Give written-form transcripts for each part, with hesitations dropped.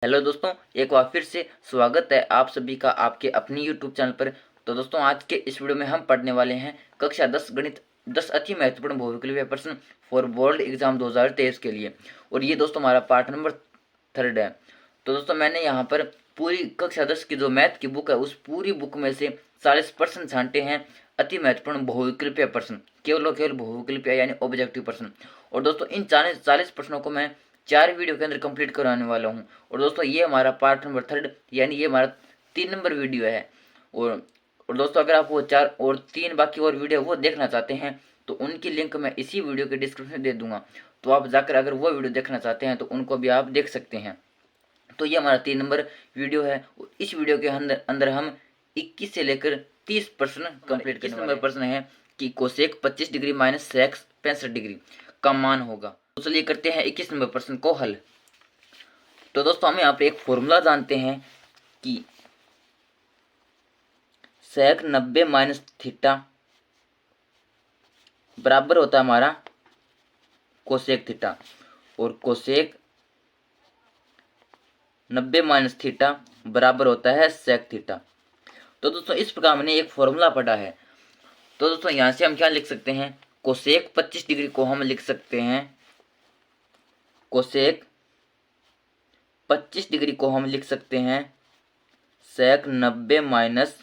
Hello दोस्तों, एक बार फिर से स्वागत है आप सभी का आपके अपनी यूट्यूब चैनल पर। तो दोस्तों, आज के इस वीडियो में हम पढ़ने वाले हैं कक्षा 10 गणित 10 अति महत्वपूर्ण बहुविकल्पीय प्रश्न फॉर बोर्ड एग्जाम 2023 के लिए। और ये दोस्तों हमारा पार्ट नंबर 3 है। तो दोस्तों, मैंने यहाँ पर पूरी कक्षा 10 की जो मैथ की बुक है उस पूरी बुक में से 40% छांटे हैं अति महत्वपूर्ण बहुविकल्पीय प्रश्न, केवल और केवल बहुविकल्पीय यानी ऑब्जेक्टिव प्रश्न। और दोस्तों, इन 40 प्रश्नों को मैं 4 वीडियो के अंदर कंप्लीट कराने वाला हूँ। और दोस्तों, ये हमारा पार्ट नंबर 3 यानी ये हमारा 3 नंबर वीडियो है। और दोस्तों, अगर आप वो 4 और 3 बाकी और वीडियो वो देखना चाहते हैं तो उनकी लिंक मैं इसी वीडियो के डिस्क्रिप्शन में दे दूंगा। तो आप जाकर अगर वो वीडियो देखना चाहते हैं तो उनको भी आप देख सकते हैं। तो ये हमारा 3 नंबर वीडियो है। इस वीडियो के अंदर हम 21 से लेकर 30 प्रश्न कंप्लीट करने वाले हैं। प्रश्न है कि cosec 25 degree minus sec 65 degree का मान होगा। तो चलिए करते हैं 21 नंबर प्रश्न को हल। तो दोस्तों, हम यहाँ पे एक फॉर्मूला जानते हैं कि सेक 90 माइनस थीटा बराबर होता है हमारा कोसेक थीटा, और कोसेक 90 माइनस थीटा बराबर होता है सेक थीटा। तो दोस्तों, इस प्रकार हमने एक फॉर्मूला पढ़ा है। तो दोस्तों, यहाँ से हम क्या लिख सकते हैं, कोसेक 25 डिग्री को हम लिख सकते हैं, कोसेक 25 डिग्री को हम लिख सकते हैं सेक 90 माइनस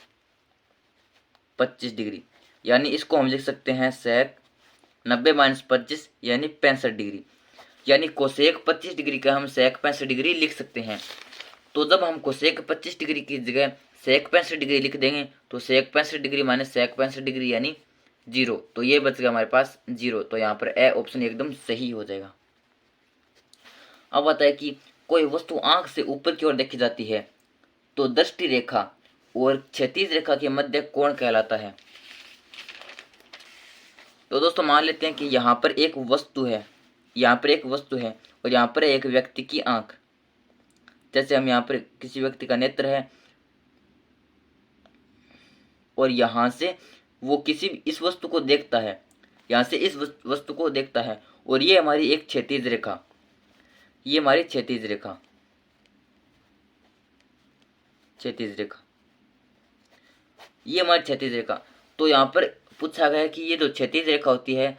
25 डिग्री, यानी इसको हम लिख सकते हैं सेक 90 माइनस 25 यानी 65 डिग्री। यानी कोसेक 25 डिग्री का हम सेक 65 डिग्री लिख सकते हैं। तो जब हम कोसेक 25 डिग्री की जगह सेक 65 डिग्री लिख देंगे तो सेक 65 डिग्री माइनस सेक 65 डिग्री यानी 0, तो ये बचेगा हमारे पास 0। तो यहाँ पर ए ऑप्शन एकदम सही हो जाएगा। अब आता है कि कोई वस्तु आंख से ऊपर की ओर देखी जाती है तो दृष्टि रेखा और क्षैतिज रेखा के मध्य कोण कहलाता है। तो दोस्तों, मान लेते हैं कि यहाँ पर एक वस्तु है, यहाँ पर एक वस्तु है और यहाँ पर एक व्यक्ति की आंख। जैसे हम यहाँ पर किसी व्यक्ति का नेत्र है और यहाँ से वो किसी इस वस्तु को देखता है, यहाँ से इस वस्तु को देखता है, और ये हमारी एक क्षैतिज रेखा, ये हमारी क्षैतिज रेखा, क्षैतिज रेखा, ये हमारी क्षैतिज रेखा। तो यहाँ पर पूछा गया है कि ये जो क्षैतिज रेखा होती है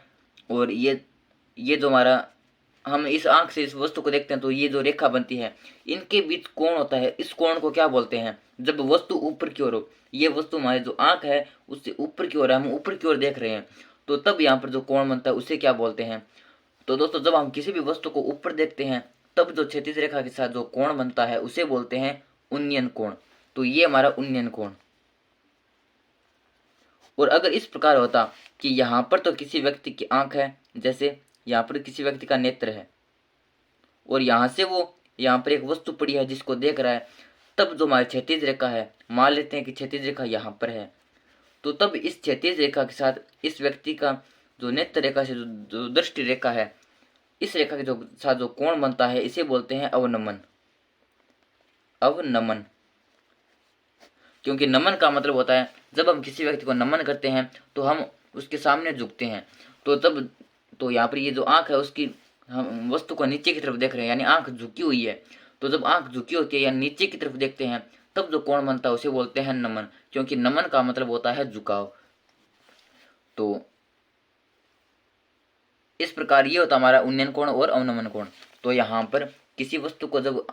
और ये जो हमारा हम इस आंख से इस वस्तु को देखते हैं तो ये जो रेखा बनती है, इनके बीच कोण होता है। इस कोण को क्या बोलते हैं, जब वस्तु ऊपर की ओर हो, ये वस्तु हमारी जो आंख है उससे ऊपर की ओर है, हम ऊपर की ओर देख रहे हैं, तो तब यहाँ पर जो कोण बनता है उसे क्या बोलते हैं। तो दोस्तों, जब हम किसी भी वस्तु को ऊपर देखते हैं तब जो क्षैतिज रेखा के साथ जो कोण बनता है उसे बोलते हैं उन्नयन कोण। तो ये हमारा उन्नयन कोण। और अगर इस प्रकार होता कि यहाँ पर तो किसी व्यक्ति की आंख है, जैसे यहाँ पर किसी व्यक्ति का नेत्र है और यहाँ से वो यहाँ पर एक वस्तु पड़ी है जिसको देख रहा है, तब जो हमारी क्षैतिज रेखा है, मान लेते हैं कि क्षैतिज रेखा यहाँ पर है, तो तब इस क्षैतिज रेखा के साथ इस व्यक्ति का जो नेत्र रेखा से जो दृष्टि रेखा है, इस रेखा के जो साथ जो कोण बनता है इसे बोलते हैं अवनमन। अवनमन, क्योंकि नमन का मतलब होता है जब हम किसी व्यक्ति को नमन करते हैं तो हम उसके सामने झुकते हैं। तो तब तो यहाँ पर ये जो आंख है उसकी हम वस्तु को नीचे की तरफ देख रहे हैं, यानी आंख झुकी हुई है। तो जब आंख झुकी होती है या नीचे की तरफ देखते हैं तब जो कोण बनता है उसे बोलते हैं नमन, क्योंकि नमन का मतलब होता है झुकाव। तो इस प्रकार ये होता हमारा उन्नयन कोण और अवनमन कोण। तो यहाँ पर किसी वस्तु को जब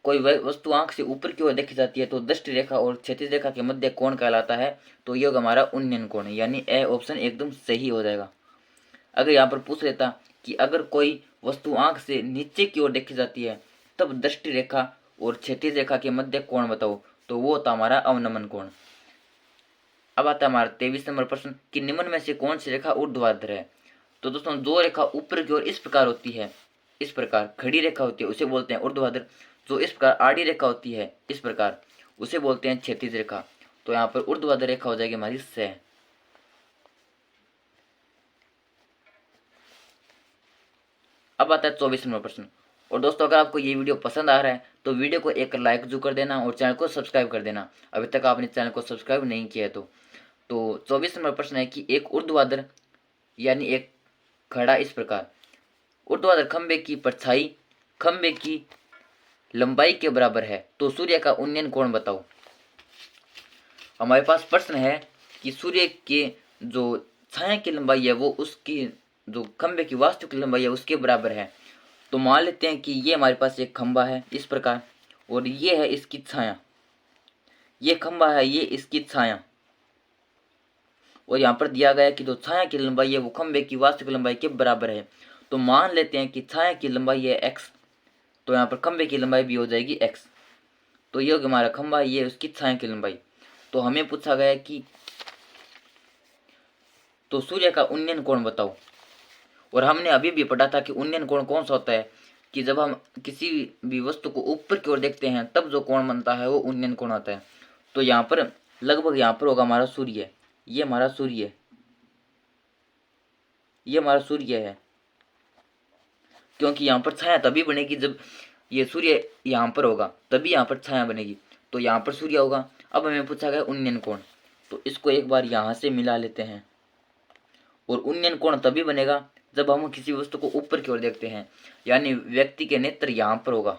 कोई वस्तु आंख से ऊपर की ओर देखी जाती है तो दृष्टि रेखा और क्षैतिज रेखा के मध्य कोण कहलाता है। तो ये होगा हमारा उन्नयन कोण, यानी ए ऑप्शन एकदम सही हो जाएगा। अगर यहाँ पर पूछ लेता कि अगर कोई वस्तु आंख से नीचे की ओर देखी जाती है तब दृष्टि रेखा और क्षैतिज रेखा के मध्य कोण बताओ, तो वो होता हमारा अवनमन कोण। अब आता है हमारा 23 नंबर प्रश्न कि निम्न में से कौन सी रेखा ऊर्ध्वाधर है। तो दोस्तों, जो रेखा ऊपर की ओर इस प्रकार होती है, इस प्रकार खड़ी रेखा होती है उसे बोलते हैं ऊर्ध्वाधर। जो इस प्रकार आड़ी रेखा होती है इस प्रकार उसे बोलते हैं क्षैतिज रेखा। तो यहाँ पर ऊर्ध्वाधर रेखा हो जाएगी हमारी स। अब आता है 24 नंबर प्रश्न। और दोस्तों, अगर आपको ये वीडियो पसंद आ रहा है तो वीडियो को एक लाइक जो कर देना और चैनल को सब्सक्राइब कर देना, अभी तक आपने चैनल को सब्सक्राइब नहीं किया है तो 24 नंबर प्रश्न है कि एक ऊर्ध्वाधर यानी एक खड़ा इस प्रकार ऊर्ध्वाधर खंबे की परछाई खंबे की लंबाई के बराबर है तो सूर्य का उन्नयन कोण बताओ। हमारे पास प्रश्न है कि सूर्य के जो छाया की लंबाई है वो उसकी जो खंभे की वास्तविक लंबाई है उसके बराबर है। तो मान लेते हैं कि ये हमारे पास एक खंभा है इस प्रकार, और ये है इसकी छाया, ये खंभा है, ये इसकी छाया, और यहाँ पर दिया गया है कि जो छाया की लंबाई है वो खंभे की वास्तविक लंबाई के बराबर है। तो मान लेते हैं कि छाया की लंबाई है x, तो यहाँ पर खंभे की लंबाई भी हो जाएगी x। तो ये हमारा खंभा, ये उसकी छाया की लंबाई। तो हमें पूछा गया कि तो सूर्य का उन्नयन कोण बताओ। और हमने अभी भी पढ़ा था कि उन्नयन कोण कौन सा होता है, कि जब हम किसी भी वस्तु को ऊपर की ओर देखते हैं तब जो कोण बनता है वो उन्नयन कोण होता है। तो यहाँ पर लगभग यहाँ पर होगा हमारा सूर्य, ये हमारा सूर्य, ये हमारा सूर्य है, क्योंकि यहाँ पर छाया तभी बनेगी जब ये सूर्य यहाँ पर होगा, तभी यहाँ पर छाया बनेगी। तो यहाँ पर सूर्य होगा। अब हमें पूछा गया उन्नयन कोण, तो इसको एक बार यहाँ से मिला लेते हैं। और उन्नयन कोण तभी बनेगा जब हम किसी वस्तु को ऊपर की ओर देखते हैं, यानी व्यक्ति के नेत्र यहाँ पर होगा,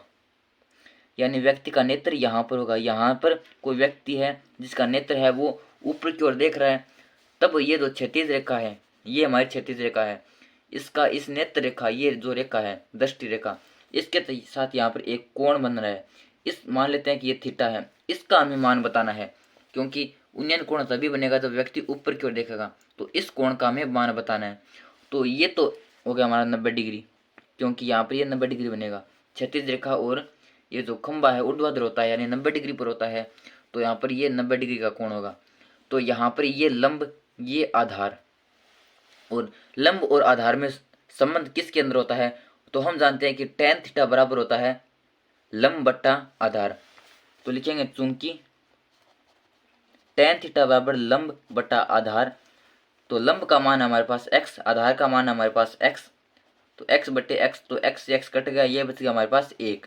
यानी व्यक्ति का नेत्र यहाँ पर होगा। यहाँ पर कोई व्यक्ति है जिसका नेत्र है वो ऊपर की ओर देख रहा है, तब ये जो क्षैतिज रेखा है, ये हमारी क्षैतिज रेखा है, इसका इस नेत्र रेखा, ये जो रेखा है दृष्टि रेखा, इसके साथ यहाँ पर एक कोण बन रहा है। इस मान लेते हैं कि ये थीटा है, इसका हमें मान बताना है, क्योंकि उन्नयन कोण तभी बनेगा जब व्यक्ति ऊपर की ओर देखेगा। तो इस कोण का हमें मान बताना है। तो ये तो हो गया हमारा 90 डिग्री, क्योंकि यहाँ पर ये 90 डिग्री बनेगा। क्षैतिज रेखा और ये जो खंभा है ऊर्ध्वाधर होता है, यानी 90 डिग्री पर होता है, तो यहाँ पर ये 90 डिग्री का कोण होगा। तो यहाँ पर ये लंब, ये आधार, और लंब और आधार में संबंध किसके अंदर होता है, तो हम जानते हैं कि tan थीटा बराबर होता है लंब बट्टा आधार। तो लिखेंगे चूंकि tan थीटा बराबर लंब बट्टा आधार, तो लंब का मान हमारे पास x, आधार का मान हमारे पास x, तो x बट्टे x, तो x से x कट गया, ये बच गया हमारे पास 1,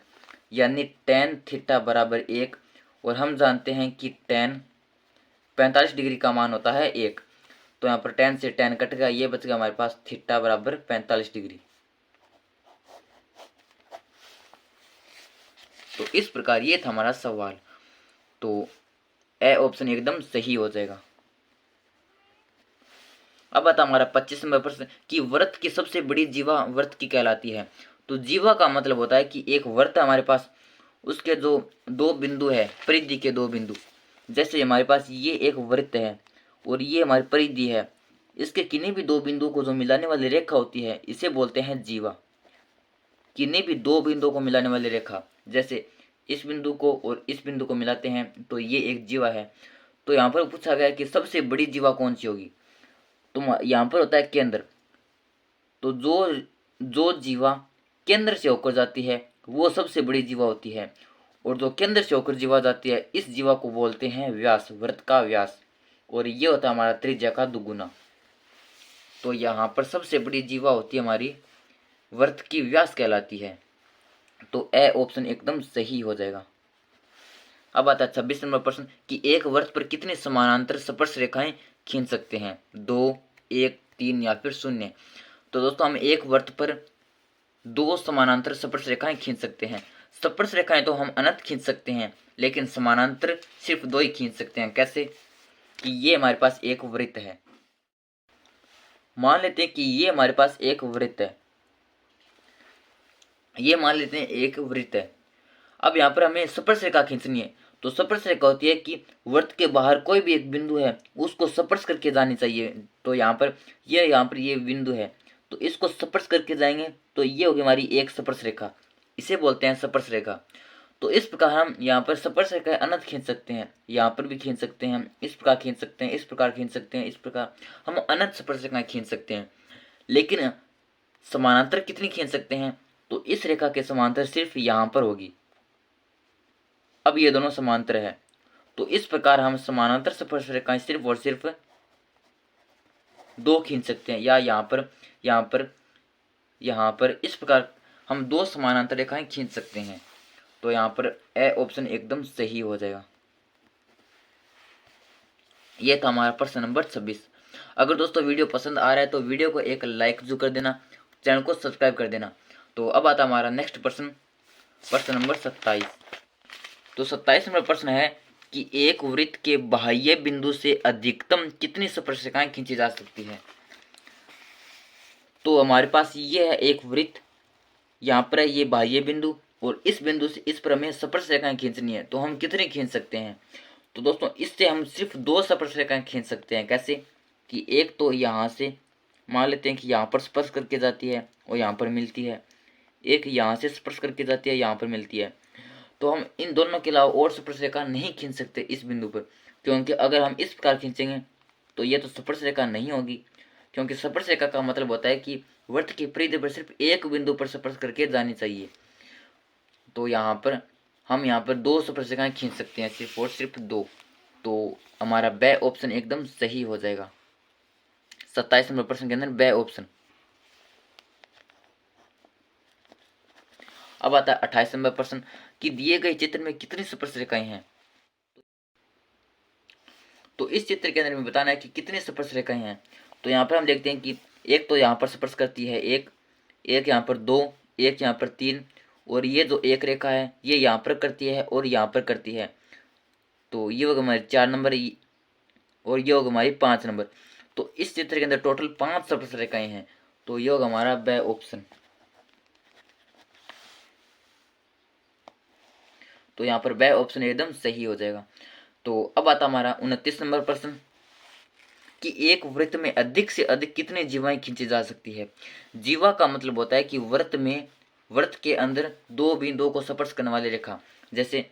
यानी tan थीटा बराबर 1। और हम जानते हैं कि tan 45 डिग्री का मान होता है 1, तो यहाँ पर tan से tan कट गया, ये बच गया हमारे पास थीटा बराबर 45 डिग्री। तो इस प्रकार ये था हमारा सवाल। तो ए ऑप्शन एकदम सही हो जाएगा। अब आता हमारा 25 नंबर प्रश्न कि वृत्त की सबसे बड़ी जीवा वृत्त की कहलाती है। तो जीवा का मतलब होता है कि एक वृत्त हमारे पास, उसके जो दो बिंदु है, परिधि के दो बिंदु, जैसे हमारे पास ये एक वृत्त है और ये हमारी परिधि है, इसके किन्हीं भी दो बिंदु को जो मिलाने वाली रेखा होती है इसे बोलते हैं जीवा। किन्हीं भी दो बिंदुओं को मिलाने वाली रेखा, जैसे इस बिंदु को और इस बिंदु को मिलाते हैं तो ये एक जीवा है। तो यहाँ पर पूछा गया कि सबसे बड़ी जीवा कौन सी होगी, तो यहाँ पर होता है केंद्र। तो जो जीवा केंद्र से होकर जाती है वो सबसे बड़ी जीवा होती है, और जो केंद्र से होकर जीवा जाती है इस जीवा को बोलते हैं व्यास, वृत्त का व्यास, और ये होता है हमारा त्रिज्या का दुगुना। तो यहाँ पर सबसे बड़ी जीवा होती है हमारी वृत्त की व्यास कहलाती है। तो ए ऑप्शन एकदम सही हो जाएगा। अब आता है 26 नंबर प्रश्न कि एक वृत्त पर कितने समानांतर स्पर्श रेखाएं खींच सकते हैं, 2, 1, 3 या फिर 0। तो दोस्तों हम एक वृत्त पर दो समानांतर स्पर्श रेखाएं खींच सकते हैं। स्पर्श रेखाएं तो हम अनंत खींच सकते हैं, लेकिन समानांतर सिर्फ दो ही खींच सकते हैं। कैसे, कि ये हमारे पास एक वृत्त है, मान लेते हैं कि ये हमारे पास एक वृत्त है, ये मान लेते हैं एक वृत्त है। अब यहाँ पर हमें स्पर्श रेखा खींचनी है। तो स्पर्श रेखा होती है कि वृत्त के बाहर कोई भी एक बिंदु है उसको स्पर्श करके जानी चाहिए। तो यहाँ पर ये बिंदु है, तो इसको स्पर्श करके जाएंगे तो ये होगी हमारी एक स्पर्श रेखा, इसे बोलते हैं स्पर्श रेखा। तो इस प्रकार हम यहाँ पर स्पर्श रेखा अनंत खींच सकते हैं, यहाँ पर भी खींच सकते हैं, इस प्रकार खींच सकते हैं, इस प्रकार खींच सकते हैं, इस प्रकार हम अनंत स्पर्श रेखाएं खींच सकते हैं। लेकिन समानांतर कितनी खींच सकते हैं, तो इस रेखा के समांतर सिर्फ यहाँ पर होगी। अब ये दोनों समांतर है, तो इस प्रकार हम समानांतर स्पर्श रेखाएं सिर्फ और सिर्फ दो खींच सकते हैं, या यहाँ पर इस प्रकार हम दो समानांतर रेखाएं खींच सकते हैं। तो यहाँ पर ए ऑप्शन एकदम सही हो जाएगा। ये था हमारा प्रश्न नंबर 26। अगर दोस्तों वीडियो पसंद आ रहा है तो वीडियो को एक लाइक जरूर कर देना, चैनल को सब्सक्राइब कर देना। तो अब आता हमारा नेक्स्ट प्रश्न प्रश्न नंबर 27। तो 27 नंबर प्रश्न है कि एक वृत्त के बाह्य बिंदु से अधिकतम कितनी स्पर्शरेखाएं खींची जा सकती है। तो हमारे पास ये है एक वृत्त, यहाँ पर है ये बाह्य बिंदु, और इस बिंदु से इस पर हमें स्पर्शरेखाएं खींचनी है। तो हम कितनी खींच सकते हैं? तो दोस्तों इससे हम सिर्फ 2 स्पर्शरेखाएं खींच सकते हैं। कैसे? कि एक तो यहाँ से मान लेते हैं कि यहाँ पर स्पर्श करके जाती है और यहाँ पर मिलती है, एक यहाँ से स्पर्श करके जाती है, यहाँ पर मिलती है। तो हम इन दोनों के अलावा और स्पर्शरेखा नहीं खींच सकते इस बिंदु पर, क्योंकि अगर हम इस प्रकार खींचेंगे तो ये तो स्पर्शरेखा नहीं होगी, क्योंकि स्पर्शरेखा का मतलब होता है कि वृत्त की परिधि पर सिर्फ एक बिंदु पर स्पर्श करके जानी चाहिए। तो यहाँ पर हम यहाँ पर 2 स्पर्शरेखाएं खींच सकते हैं, सिर्फ और सिर्फ 2। तो हमारा ब ऑप्शन एकदम सही हो जाएगा 27 नंबर प्रश्न के अंदर ब ऑप्शन। अब आता है 28 नंबर प्रश्न कि दिए गए चित्र में कितनी स्पर्शरेखाएं हैं। तो इस चित्र के अंदर में बताना है कि कितनी स्पर्शरेखाएं हैं। तो यहाँ पर हम देखते हैं कि एक तो यहाँ पर स्पर्श करती है, एक यहाँ पर 2, एक यहाँ पर 3, और ये जो एक रेखा है ये यहाँ पर करती है और यहाँ पर करती है। तो ये होगा हमारे 4 नंबर और ये होगा हमारी 5 नंबर। तो इस चित्र के अंदर टोटल 5 स्पर्शरेखाएं हैं। तो ये होगा हमारा ब ऑप्शन। तो यहाँ पर ब ऑप्शन एकदम सही हो जाएगा। तो अब आता हमारा 29 नंबर प्रश्न कि एक वृत्त में अधिक से अधिक कितने जीवाएं खींची जा सकती है। जीवा का मतलब होता है कि वृत्त के अंदर 2 बिंदुओं को स्पर्श करने वाली रेखा, जैसे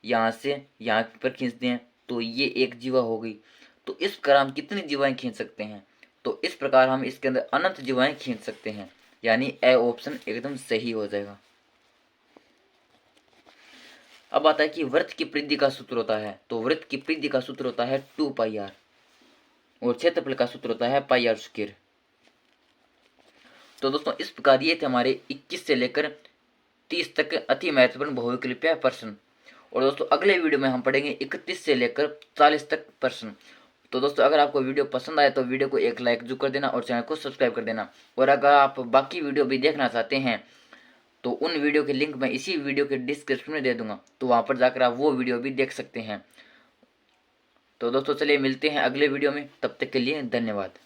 यहाँ से यहाँ पर खींचते हैं तो ये एक जीवा हो गई। तो इस प्रकार हम कितनी जीवाएं खींच सकते हैं? तो इस प्रकार हम इसके अंदर अनंत जीवाएं खींच सकते हैं, यानी ए ऑप्शन एकदम सही हो जाएगा। अब आता है कि वृत्त की परिधि का सूत्र होता है। तो वृत्त की परिधि का सूत्र होता है 2πr और क्षेत्रफल का सूत्र होता है πr²। तो दोस्तों इस प्रकार ये थे हमारे 21 से लेकर 30 तक अति महत्वपूर्ण बहुविकल्पीय प्रश्न। और दोस्तों अगले वीडियो में हम पढ़ेंगे 31 से लेकर 40 तक प्रश्न। तो दोस्तों अगर आपको वीडियो पसंद आए तो वीडियो को एक लाइक जरूर कर देना और चैनल को सब्सक्राइब कर देना। और अगर आप बाकी वीडियो भी देखना चाहते हैं तो उन वीडियो के लिंक मैं इसी वीडियो के डिस्क्रिप्शन में दे दूंगा, तो वहाँ पर जाकर आप वो वीडियो भी देख सकते हैं। तो दोस्तों चलिए मिलते हैं अगले वीडियो में, तब तक के लिए धन्यवाद।